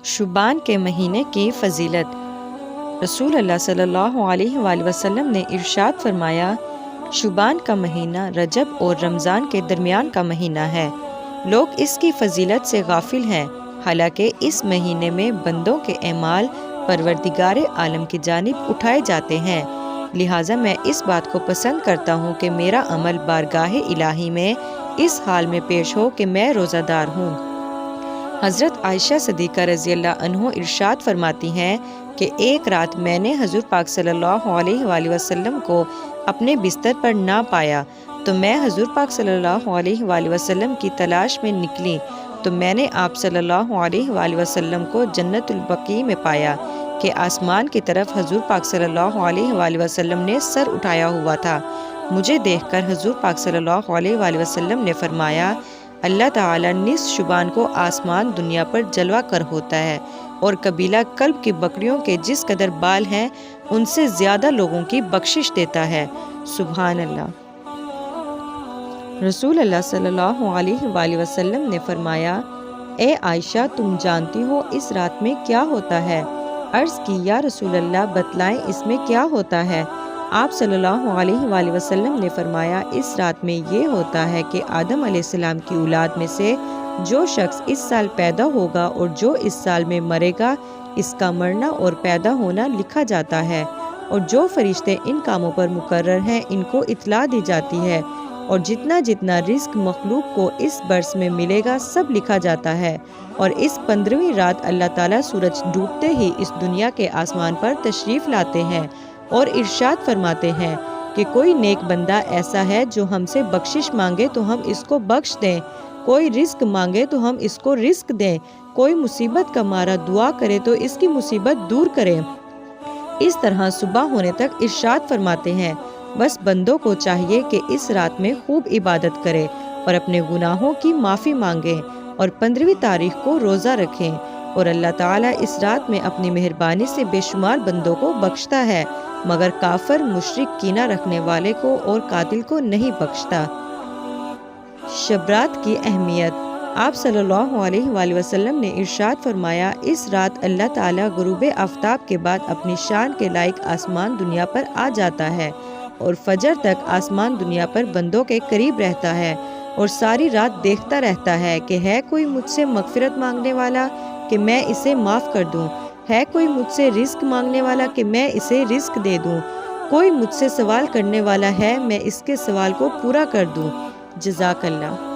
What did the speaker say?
شعبان کے مہینے کی فضیلت۔ رسول اللہ صلی اللہ علیہ وآلہ وسلم نے ارشاد فرمایا، شعبان کا مہینہ رجب اور رمضان کے درمیان کا مہینہ ہے۔ لوگ اس کی فضیلت سے غافل ہیں، حالانکہ اس مہینے میں بندوں کے اعمال پروردگار عالم کی جانب اٹھائے جاتے ہیں، لہٰذا میں اس بات کو پسند کرتا ہوں کہ میرا عمل بارگاہ الہی میں اس حال میں پیش ہو کہ میں روزہ دار ہوں۔ حضرت عائشہ صدیقہ رضی اللہ عنہ ارشاد فرماتی ہیں کہ ایک رات میں نے حضور پاک صلی اللہ علیہ وآلہ وسلم کو اپنے بستر پر نہ پایا، تو میں حضور پاک صلی اللہ علیہ وآلہ وسلم کی تلاش میں نکلی، تو میں نے آپ صلی اللہ علیہ وآلہ وسلم کو جنت البقیع میں پایا کہ آسمان کی طرف حضور پاک صلی اللہ علیہ وآلہ وسلم نے سر اٹھایا ہوا تھا۔ مجھے دیکھ کر حضور پاک صلی اللہ علیہ وآلہ وسلم نے فرمایا، اللہ تعالیٰ نصف شعبان کو آسمان دنیا پر جلوہ گر ہوتا ہے، اور قبیلہ کلب کی بکریوں کے جس قدر بال ہیں ان سے زیادہ لوگوں کی بخشش دیتا ہے۔ سبحان اللہ۔ رسول اللہ صلی اللہ علیہ وآلہ وسلم نے فرمایا، اے عائشہ، تم جانتی ہو اس رات میں کیا ہوتا ہے؟ عرض کی، یا رسول اللہ بتلائیں اس میں کیا ہوتا ہے؟ آپ صلی اللہ علیہ وآلہ وسلم نے فرمایا، اس رات میں یہ ہوتا ہے کہ آدم علیہ السلام کی اولاد میں سے جو شخص اس سال پیدا ہوگا اور جو اس سال میں مرے گا، اس کا مرنا اور پیدا ہونا لکھا جاتا ہے، اور جو فرشتے ان کاموں پر مقرر ہیں ان کو اطلاع دی جاتی ہے، اور جتنا جتنا رزق مخلوق کو اس برس میں ملے گا سب لکھا جاتا ہے۔ اور اس 15ویں رات اللہ تعالیٰ سورج ڈوبتے ہی اس دنیا کے آسمان پر تشریف لاتے ہیں اور ارشاد فرماتے ہیں کہ کوئی نیک بندہ ایسا ہے جو ہم سے بخشش مانگے تو ہم اس کو بخش دیں، کوئی رزق مانگے تو ہم اس کو رزق دیں، کوئی مصیبت کا مارا دعا کرے تو اس کی مصیبت دور کریں۔ اس طرح صبح ہونے تک ارشاد فرماتے ہیں، بس بندوں کو چاہیے کہ اس رات میں خوب عبادت کرے اور اپنے گناہوں کی معافی مانگیں، اور 15ویں تاریخ کو روزہ رکھیں، اور اللہ تعالیٰ اس رات میں اپنی مہربانی سے بے شمار بندوں کو بخشتا ہے، مگر کافر، مشرک، کینہ رکھنے والے کو اور قاتل کو نہیں بخشتا۔ شب رات کی اہمیت۔ آپ صلی اللہ علیہ وآلہ وسلم نے ارشاد فرمایا، اس رات اللہ تعالیٰ غروب آفتاب کے بعد اپنی شان کے لائق آسمان دنیا پر آ جاتا ہے، اور فجر تک آسمان دنیا پر بندوں کے قریب رہتا ہے، اور ساری رات دیکھتا رہتا ہے کہ ہے کوئی مجھ سے مغفرت مانگنے والا کہ میں اسے معاف کر دوں، ہے کوئی مجھ سے رزق مانگنے والا کہ میں اسے رزق دے دوں، کوئی مجھ سے سوال کرنے والا ہے میں اس کے سوال کو پورا کر دوں۔ جزاک اللہ۔